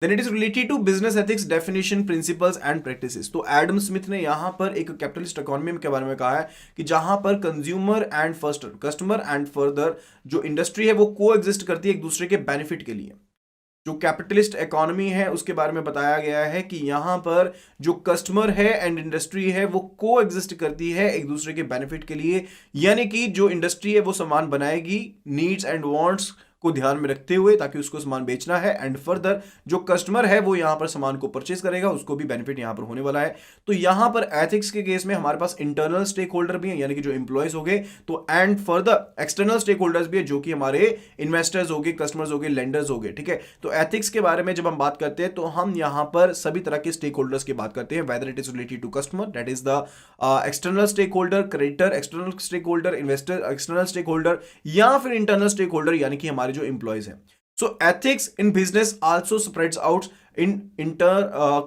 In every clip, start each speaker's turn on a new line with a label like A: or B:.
A: Then it is related to business ethics definition principles and practices. तो Adam Smith ने यहां पर एक कैपिटलिस्ट इकोनॉमी के बारे में कहा है कि जहां पर consumer and first customer and further जो इंडस्ट्री है वो को एग्जिस्ट करती है एक दूसरे के बेनिफिट के लिए। जो कैपिटलिस्ट इकोनॉमी है उसके बारे में बताया गया है कि यहां पर जो कस्टमर है एंड इंडस्ट्री है वो को एग्जिस्ट करती है एक दूसरे के बेनिफिट के लिए। यानी कि जो इंडस्ट्री है वो सामान बनाएगी नीड्स एंड वांट्स को ध्यान में रखते हुए ताकि उसको सामान बेचना है, एंड फर्दर जो कस्टमर है वो यहां पर सामान को परचेज करेगा, उसको भी बेनिफिट यहां पर होने वाला है। तो यहां पर एथिक्स के केस में हमारे पास इंटरनल स्टेक होल्डर भी है यानी कि जो इंप्लॉयज हो गए, तो and further external stakeholders भी है जो कि हमारे इन्वेस्टर्स हो गए, कस्टमर्स हो गए, लेंडर्स हो गए। ठीक है, तो एथिक्स के बारे में जब हम बात करते हैं तो हम यहां पर सभी तरह के स्टेक होल्डर्स की बात करते हैं, whether it is related to customer that is the external stakeholder, creditor external stakeholder, investor external stakeholder, या फिर इंटरनल स्टेक होल्डर यानी कि हमारे जो इंप्लॉयज हैं। So ethics in business also spreads out in inter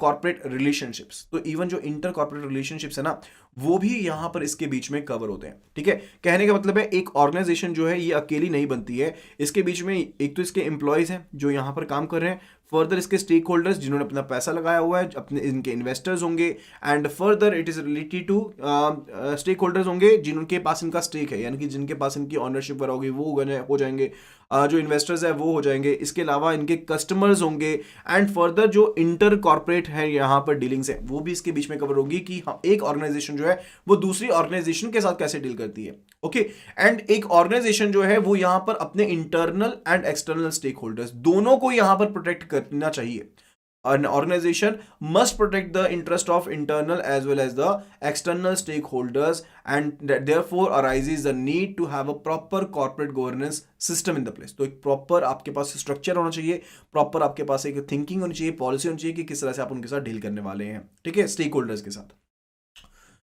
A: corporate relationships। तो even जो inter corporate relationships है ना वो भी यहां पर इसके बीच में कवर होते हैं। ठीक है, कहने का मतलब है एक ऑर्गेनाइजेशन जो है ये अकेली नहीं बनती है, इसके बीच में एक तो इसके एम्प्लॉयज हैं जो यहां पर काम कर रहे हैं, फर्दर इसके स्टेक होल्डर्स जिन्होंने अपना पैसा लगाया हुआ है, अपने इनके इन्वेस्टर्स होंगे, and further it is related to stakeholders होंगे जिनके पास इनका स्टेक है यानी कि जिनके पास इनकी ऑनरशिप वगैरह होगी वो हो जाएंगे, जो इन्वेस्टर्स है वो हो जाएंगे, इसके अलावा इनके कस्टमर्स होंगे, एंड फर्दर जो इंटर कॉर्पोरेट है यहाँ पर डीलिंग्स है वो भी इसके बीच में कवर होगी कि एक ऑर्गेनाइजेशन जो है वो दूसरी ऑर्गेनाइजेशन के साथ कैसे डील करती है। ओके, एंड एक ऑर्गेनाइजेशन जो है वो यहां पर अपने internal and external stakeholders दोनों को यहां पर प्रोटेक्ट करना चाहिए। An organization must protect the interest of internal as well as the external stakeholders, and that therefore arises the need to have a proper corporate governance system in the place। तो एक proper आपके पास structure होना चाहिए, proper आपके पास एक thinking होनी चाहिए, policy होनी चाहिए कि किस तरह से आप उनके साथ डील करने वाले हैं। ठीक है, स्टेक होल्डर्स के साथ।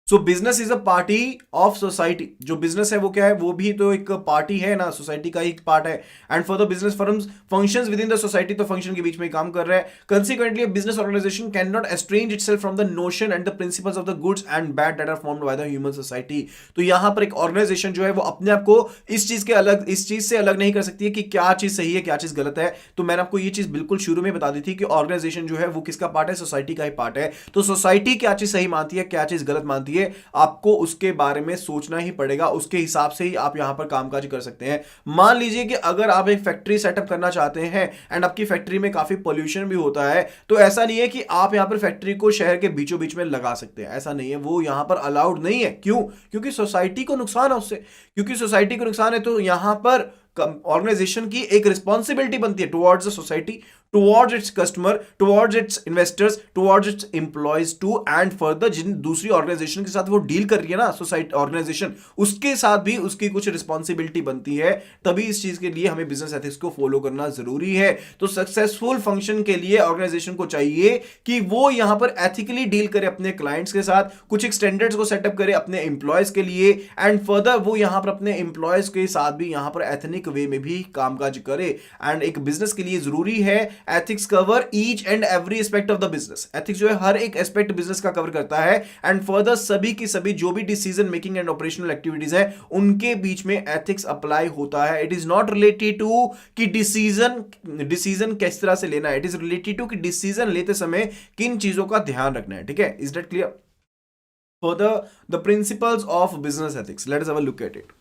A: सो business is a party of society. जो बिजनेस है वो क्या है, वो भी तो एक पार्टी है ना, सोसाइटी का एक पार्ट है। And for the business firms functions within the society, तो फंक्शन के बीच में काम कर रहा है। Consequently business organisation can not estrange itself from the notion and the principles of the goods and bad that are formed by the human society. तो यहां पर एक ऑर्गेनाइजेशन जो है वो अपने आप को इस चीज से अलग नहीं कर सकती है कि क्या चीज सही है क्या चीज गलत है। तो मैंने आपको ये चीज बिल्कुल शुरू में बता दी थी कि ऑर्गेनाइजेशन जो है वो किसका पार्ट है, सोसाइटी का ही पार्ट है। तो सोसाइटी क्या चीज सही मानती है क्या चीज गलत मानती है, आपको उसके बारे में सोचना ही पड़ेगा, उसके हिसाब से ही आप यहां पर कामकाज कर सकते हैं। मान लीजिए कि अगर आप एक फैक्ट्री सेटअप करना चाहते हैं एंड आपकी फैक्ट्री में काफी पोल्यूशन भी होता है, तो ऐसा नहीं है कि आप यहां पर फैक्ट्री को शहर के बीचों बीच में लगा सकते हैं, ऐसा नहीं है, वो यहां पर अलाउड नहीं है। क्यों? क्योंकि सोसाइटी को नुकसान है उससे, क्योंकि सोसाइटी को नुकसान है तो यहां पर ऑर्गेनाइजेशन की एक रिस्पॉन्सिबिलिटी बनती है towards the society, towards its customer, towards its investors, towards its employees too, and further जिन दूसरी ऑर्गेनाइजेशन के साथ वो डील कर रही है ना सोसाइटी ऑर्गेनाइजेशन, उसके साथ भी उसकी कुछ रिस्पॉन्सिबिलिटी बनती है। तभी इस चीज के लिए हमें बिजनेस एथिक्स को फॉलो करना जरूरी है। तो सक्सेसफुल फंक्शन के लिए ऑर्गेनाइजेशन को चाहिए कि वो यहां पर एथिकली डील करे अपने क्लाइंट्स के साथ, कुछ एक स्टैंडर्ड्स को सेटअप करे अपने एम्प्लॉयज के लिए, एंड फर्दर वो यहां पर अपने एम्प्लॉयज के साथ भी यहां पर एथनिक वे में भी कामकाज करे। एंड एक बिजनेस के लिए जरूरी है ethics cover each and every aspect of the business. Ethics जो है हर एक एस्पेक्ट बिजनेस का कवर करता है, एंड फर्दर सभी की सभी जो भी decision making and operational activities है उनके बीच में एथिक्स अप्लाई होता है। It is not related to कि डिसीजन किस तरह से लेना है, इट इज रिलेटेड टू कि डिसीजन लेते समय किन चीजों का ध्यान रखना है। ठीक है, is that clear? For the principles of business ethics, let us have a look at it.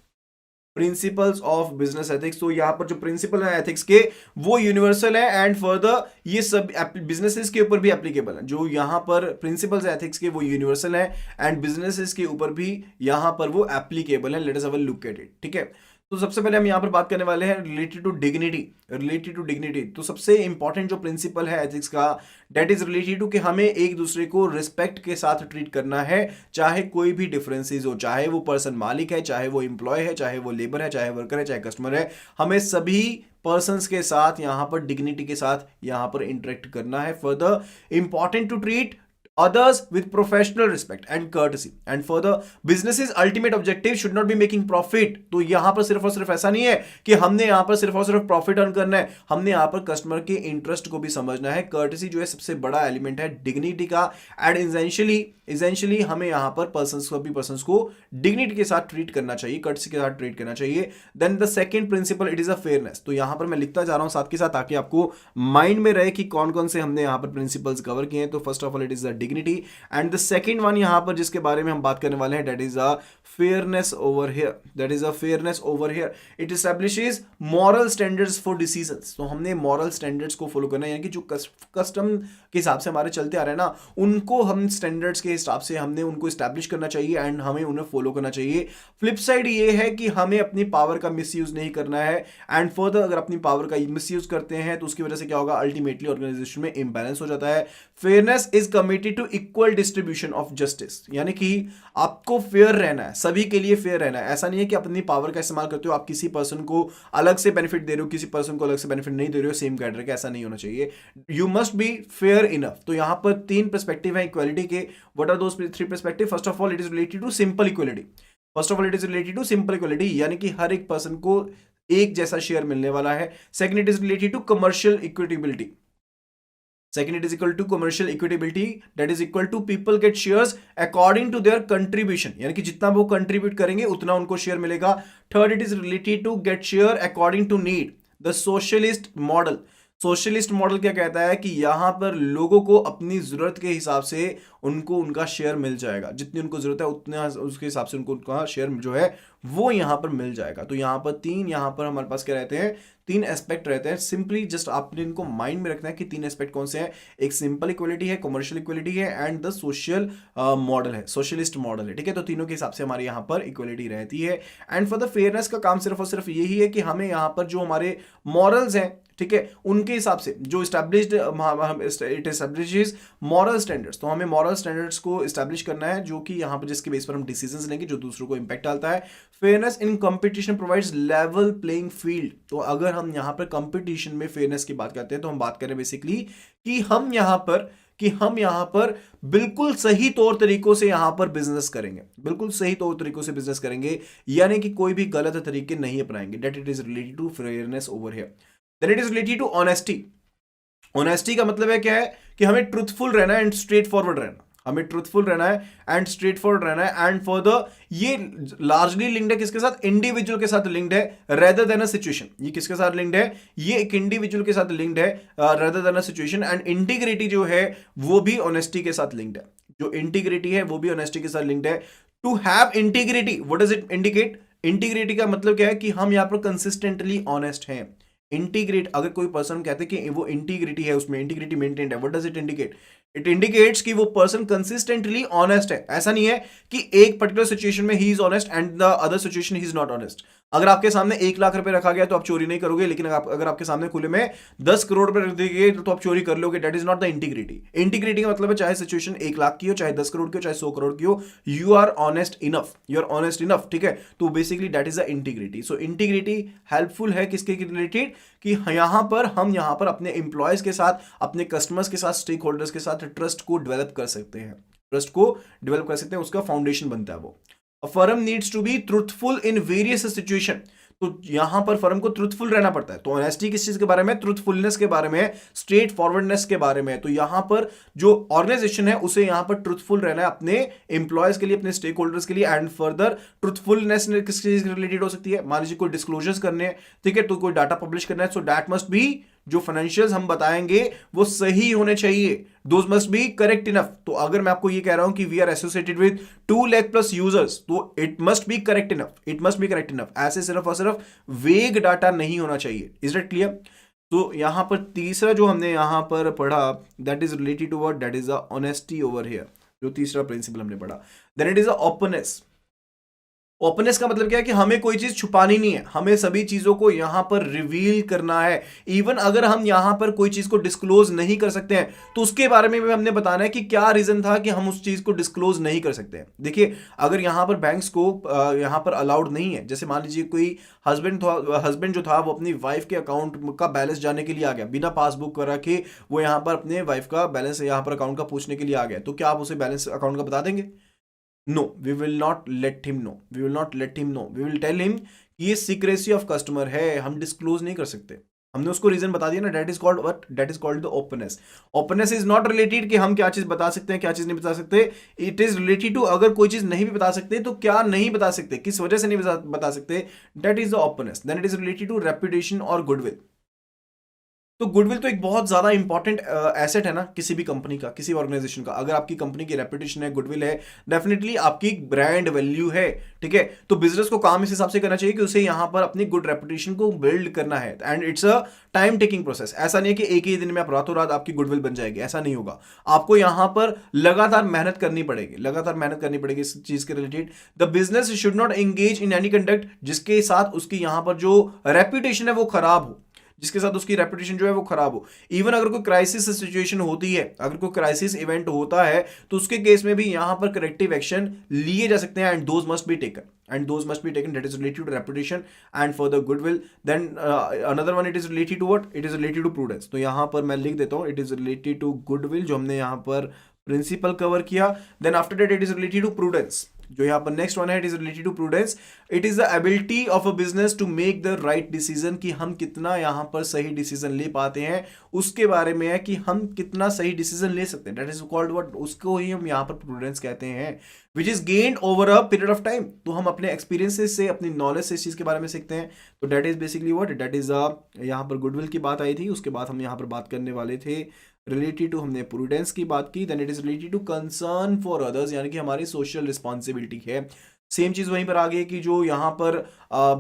A: Principles of business ethics, तो यहां पर जो प्रिंसिपल है एथिक्स के वो यूनिवर्सल है, एंड फर्दर ये सब बिजनेसेस के ऊपर भी एप्लीकेबल है। जो यहां पर प्रिंसिपल्स एथिक्स के वो यूनिवर्सल है एंड बिजनेसेस के ऊपर भी यहां पर वो एप्लीकेबल है। Let us have a look at it. ठीक है, तो सबसे पहले हम यहां पर बात करने वाले हैं related to dignity. Related to dignity, तो सबसे इंपॉर्टेंट जो प्रिंसिपल है एथिक्स का दैट इज रिलेटेड टू कि हमें एक दूसरे को रिस्पेक्ट के साथ ट्रीट करना है, चाहे कोई भी डिफरेंसेस हो, चाहे वो पर्सन मालिक है, चाहे वो एम्प्लॉय है, चाहे वो लेबर है, चाहे वर्कर है, चाहे कस्टमर है, हमें सभी पर्संस के साथ यहां पर डिग्निटी के साथ यहां पर इंटरेक्ट करना है। Further important to treat others with professional respect and courtesy, and further business's ultimate objective should not be making profit। तो यहां पर सिर्फ और सिर्फ ऐसा नहीं है कि हमने यहां पर सिर्फ और सिर्फ प्रॉफिट अर्न करना है, हमने यहां पर कस्टमर के इंटरेस्ट को भी समझना है। कर्टेसी जो है सबसे बड़ा एलिमेंट है डिग्निटी का, एंड इसेंशियली हमें यहां पर पर्संस को डिग्निटी के साथ ट्रीट करना चाहिए, कर्टेसी के साथ ट्रीट करना चाहिए। Then the second principle, it is a fairness. तो यहां पर मैं लिखता जा रहा हूं साथ के साथ ताकि आपको माइंड में रहे कि कौन कौन से हमने यहां पर प्रिंसिपल्स कवर किए हैं। तो first of all it is the dignity, and the second one यहां पर जिसके बारे में हम बात करने वाले हैं, that is a fairness over here, that is a fairness over here. It establishes moral standards for decisions. तो हमने मॉरल स्टैंडर्ड्स को फॉलो करना है, यानी कि जो कस्टम के हिसाब से हमारे चलते आ रहे हैं ना, उनको हम स्टैंडर्ड्स के हिसाब से हमने उनको एस्टैब्लिश करना चाहिए एंड हमें उन्हें फॉलो करना चाहिए। फ्लिप साइड ये है कि हमें अपनी पावर का मिसयूज नहीं करना है, एंड फर्दर अगर अपनी पावर का मिसयूज करते हैं तो उसकी वजह से क्या होगा, अल्टीमेटली ऑर्गेनाइजेशन में इंबैलेंस हो जाता है। Fairness is committed to equal distribution of justice, यानी कि आपको फेयर रहना है, सभी के लिए फेयर रहना है। ऐसा नहीं है कि अपनी पावर का इस्तेमाल करते हो आप किसी पर्सन को अलग से बेनिफिट दे रहे हो, किसी पर्सन को अलग से बेनिफिट नहीं दे रहे हो सेम कैडर का, ऐसा नहीं होना चाहिए। You must be fair enough. तो यहां पर तीन पर्सपेक्टिव है इक्वालिटी के। What are those three perspective? First of all it is related to simple equality. First of all it is related to simple equality, यानी कि हर एक पर्सन को एक जैसा शेयर मिलने वाला है। Second, it is related to commercial equitability. Second, it is equal to commercial equitability, that is equal to people get shares according to their contribution, यानी कि जितना वो contribute करेंगे उतना उनको शेयर मिलेगा। Third, it is related to get share according to need, the socialist model। Socialist model क्या कहता है कि यहां पर लोगों को अपनी जरूरत के हिसाब से उनको उनका शेयर मिल जाएगा, जितनी उनको जरूरत है उतना उसके हिसाब से उनको उनका शेयर जो है वो यहां पर मिल जाएगा। तो यहां पर यहां पर हमारे पास क्या रहते हैं, तीन एस्पेक्ट रहते हैं। सिंपली जस्ट आपने इनको माइंड में रखना है कि तीन एस्पेक्ट कौन से हैं। एक सिंपल इक्वलिटी है, कमर्शियल इक्वलिटी है, एंड द सोशल मॉडल है, सोशलिस्ट मॉडल है। ठीक है, तो तीनों के हिसाब से हमारे यहाँ पर इक्वलिटी रहती है। एंड फॉर द फेयरनेस का काम सिर्फ और सिर्फ यही है कि हमें यहाँ पर जो हमारे मॉरल्स हैं, ठीक है, उनके हिसाब से जो established it establishes moral standards. तो हमें मॉरल स्टैंडर्ड्स को इस्टेब्लिश करना है जो कि यहाँ पर जिसके बेस पर हम डिसीजंस लेंगे जो दूसरों को इंपैक्ट डालता है। Fairness in competition provides level playing field. तो अगर हम यहाँ पर कंपटीशन में फेयरनेस की बात करते हैं तो हम बात करें बेसिकली कि हम यहाँ पर बिल्कुल सही तौर तरीकों से यहाँ पर बिजनेस करेंगे, बिल्कुल सही तौर तरीकों से बिजनेस करेंगे, यानी कि कोई भी गलत तरीके नहीं अपनाएंगे। That it is related to fairness over here. Then it is related to honesty। Honesty का मतलब है क्या है कि हमें ट्रूथफुल रहना है एंड स्ट्रेट फॉरवर्ड रहना, हमें ट्रूथफुल रहना है एंड स्ट्रेट फॉरवर्ड रहना है। एंड फॉर द ये लार्जली लिंक्ड है किसके साथ, इंडिविजुअल के साथ लिंक्ड है रेदर देन अ सिचुएशन। ये किसके साथ लिंक्ड है, ये एक इंडिविजुअल के साथ लिंक्ड है rather than a situation. And integrity जो है वो भी ऑनेस्टी के साथ लिंक्ड है, जो इंटीग्रिटी है वो भी ऑनेस्टी के साथ लिंक्ड है। To have integrity, what does it indicate? Integrity का मतलब क्या है कि हम यहाँ पर कंसिस्टेंटली ऑनेस्ट हैं। इंटीग्रेट, अगर कोई पर्सन कहते हैं कि वो इंटीग्रिटी है, उसमें इंटीग्रिटी मेंटेन्ड है, what does it indicate? It indicates कि वो पर्सन कंसिस्टेंटली ऑनेस्ट है। ऐसा नहीं है कि एक पर्टिकुलर सिचुएशन में he is honest and the other situation he is not honest. अगर आपके सामने 1 लाख रुपए रखा गया तो आप चोरी नहीं करोगे, लेकिन अगर आपके सामने खुले में 10 करोड़ रुपए रख दिए गए तो आप चोरी कर लोगे। That is not the integrity. Integrity का मतलब है चाहे सिचुएशन 1 लाख की हो, चाहे 10 करोड़ की हो, चाहे 100 करोड़ की हो, you are honest enough, you are honest enough. ठीक है, तो basically that is the integrity. So integrity helpful है किसके रिलेटेड, कि यहां पर अपने एम्प्लॉयज के साथ, अपने कस्टमर्स के साथ, स्टेक होल्डर्स के साथ ट्रस्ट को डेवलप कर सकते हैं, ट्रस्ट को डेवलप कर सकते हैं, उसका फाउंडेशन बनता है वो। A firm needs to be truthful in various situation। तो यहां पर फर्म को ट्रूथफुल रहना पड़ता है। तो ऑनेस्टी किस चीज के बारे में, ट्रूथफुलनेस के बारे में, स्ट्रेट फॉरवर्डनेस के बारे में। तो यहां पर जो ऑर्गेनाइजेशन है उसे यहां पर ट्रूथफुल रहना है अपने एम्प्लॉयज के लिए, अपने स्टेक होल्डर्स के लिए। एंड फर्दर ट्रूथफुलनेस किस चीज रिलेटेड हो सकती है, मान लीजिए कोई डिस्क्लोजर्स करने हैं, ठीक है, तो कोई डाटा पब्लिश करना है, सो दैट मस्ट बी, जो फाइनेंशियल्स हम बताएंगे वो सही होने चाहिए, those must be correct enough. तो अगर मैं आपको ये कह रहा हूं कि we are associated with 2 lakh plus users, तो it must be correct enough, it must be correct enough. ऐसे सिर्फ और सिर्फ वेग डाटा नहीं होना चाहिए। Is that clear? तो यहां पर तीसरा जो हमने यहां पर पढ़ा, that is related to what, that is the honesty over here. जो तीसरा प्रिंसिपल हमने पढ़ा, then it is the openness. Openness का मतलब क्या है कि हमें कोई चीज छुपानी नहीं है, हमें सभी चीजों को यहां पर रिवील करना है। इवन अगर हम यहां पर कोई चीज को डिस्क्लोज नहीं कर सकते हैं तो उसके बारे में भी हमने बताना है कि क्या रीजन था कि हम उस चीज को डिस्क्लोज नहीं कर सकते हैं। देखिए, अगर यहां पर बैंक्स को यहां पर अलाउड नहीं है, जैसे मान लीजिए कोई हस्बैंड जो था वो अपनी वाइफ के अकाउंट का बैलेंस जानने के लिए आ गया, बिना पासबुक करा के वो यहां पर अपने वाइफ का बैलेंस यहां पर अकाउंट का पूछने के लिए आ गया, तो क्या आप उसे बैलेंस अकाउंट का बता देंगे? No, we will not let him know, we will not let him know, we will tell him कि ये सीक्रेसी ऑफ कस्टमर है, हम डिस्क्लोज नहीं कर सकते। हमने उसको रीजन बता दिया ना, that is called what, that is called the openness. Openness is not related कि हम क्या चीज बता सकते हैं क्या चीज नहीं बता सकते, इट इज रिलेटेड टू अगर कोई चीज नहीं भी बता सकते तो क्या नहीं बता सकते, किस वजह से नहीं बता सकते, that is the openness. Then it is related to reputation और गुडविल। तो गुडविल तो एक बहुत ज्यादा इंपॉर्टेंट एसेट है ना किसी भी कंपनी का, किसी ऑर्गेनाइजेशन का। अगर आपकी कंपनी की रेपुटेशन है, गुडविल है, डेफिनेटली आपकी ब्रांड वैल्यू है, ठीक है। तो बिजनेस को काम इस हिसाब से करना चाहिए कि उसे यहां पर अपनी गुड रेपुटेशन को बिल्ड करना है, and it's a time taking process. ऐसा नहीं है कि एक ही दिन में आप रातों रात आपकी गुडविल बन जाएगी, ऐसा नहीं होगा। आपको यहां पर लगातार मेहनत करनी पड़ेगी, लगातार मेहनत करनी पड़ेगी इस चीज के related. The business should not engage in any conduct जिसके साथ उसकी यहां पर जो रेपुटेशन है वो खराब हो, जिसके साथ उसकी रेपुटेशन जो है वो खराब हो। इवन अगर कोई क्राइसिस सिचुएशन होती है, अगर कोई क्राइसिस इवेंट होता है तो उसके केस में भी यहां पर करेक्टिव एक्शन लिए जा सकते हैं, and those must be taken, and those must be taken that is related to reputation and further goodwill. Then another one, it is related to what, it is related to prudence. तो यहाँ पर मैं लिख देता हूँ it is related to goodwill जो हमने यहाँ पर प्रिंसिपल कवर किया। Then after that it is related to prudence, जो यहाँ पर नेक्स्ट वन है, it is related to prudence. It is the ability of a business to make the right decision, कि हम कितना यहाँ पर सही डिसीजन ले पाते हैं, उसके बारे में है कि हम कितना सही डिसीजन ले सकते हैं। दैट इज कॉल्ड व्हाट, उसको ही हम यहाँ पर प्रूडेंस कहते हैं, which is gained over a period of time. तो हम अपने एक्सपीरियंसेस से, अपनी नॉलेज से इस चीज के बारे में सीखते हैं। तो that is basically what, that is यहाँ पर गुडविल की बात आई थी, उसके बाद हम यहाँ पर बात करने वाले थे रिलेटेड टू, हमने प्रूडेंस की बात की। Then it is related to concern for others, यानी कि हमारी सोशल रिस्पॉन्सिबिलिटी है। सेम चीज वहीं पर आ गई कि जो यहाँ पर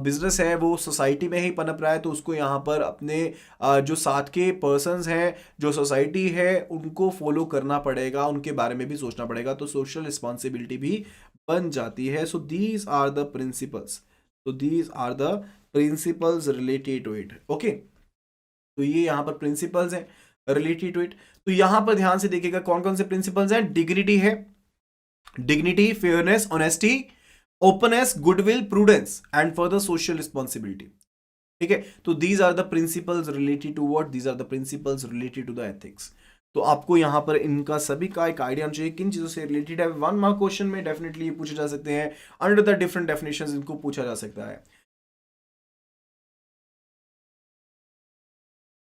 A: बिजनेस है वो सोसाइटी में ही पनप रहा है, तो उसको यहाँ पर अपने जो साथ के पर्सन्स हैं, जो सोसाइटी है, उनको फॉलो करना पड़ेगा, उनके बारे में भी सोचना पड़ेगा, तो सोशल रिस्पॉन्सिबिलिटी भी बन जाती है। So these are the principles, तो these are the principles related to it. Okay, तो ये यहाँ पर प्रिंसिपल्स हैं रिलेटेड टू इट। तो यहां पर ध्यान से देखिएगा कौन कौन से प्रिंसिपल्स हैं। डिग्निटी है, dignity, fairness, honesty, openness, goodwill, prudence and further social responsibility. ठीक है, तो these are the principles related to what, these are the principles related to the ethics. तो आपको यहां पर इनका सभी का एक आइडिया होना चाहिए किन चीजों से रिलेटेड है। 1 मार्क क्वेश्चन में डेफिनेटली ये पूछे जा सकते हैं, अंडर द डिफरेंट डेफिनेशंस इनको पूछा जा सकता है।